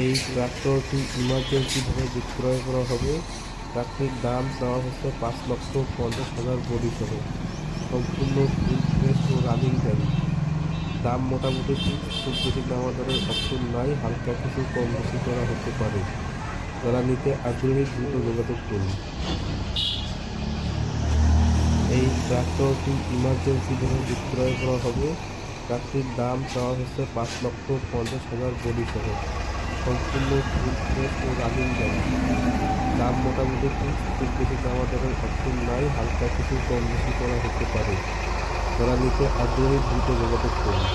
এই ট্রাক্টরটি ইমার্জেন্সিভাবে বিক্রয় করা হবে। ট্রাক্টরের দাম চাওয়া হচ্ছে 5,50,000 বডি সহ। সম্পূর্ণ ফুল ফ্রেশ ও রানিং গাড়ি। দাম মোটামুটি ফিক্স, খুব বেশি দামাদারের অপশন নাই, হালকা কিছু কম বেশি করা হতে পারে। যারা নিতে আগ্রহী দ্রুত যোগাযোগ করুন। এই ট্রাক্টরটি ইমার্জেন্সিভাবে বিক্রয় করা হবে। ট্রাক্টরটির দাম চাওয়া হচ্ছে 5,50,000 বডি সহ। সম্পূর্ণ ফুল ফ্রেশ ও রানিং গাড়ি। দাম মোটামুটি ফিক্স, খুব বেশি দামাদারের অপশন নাই, হালকা কিছু কম বেশি করা হতে পারে। যারা নিতে আগ্রহী দ্রুত যোগাযোগ করুন।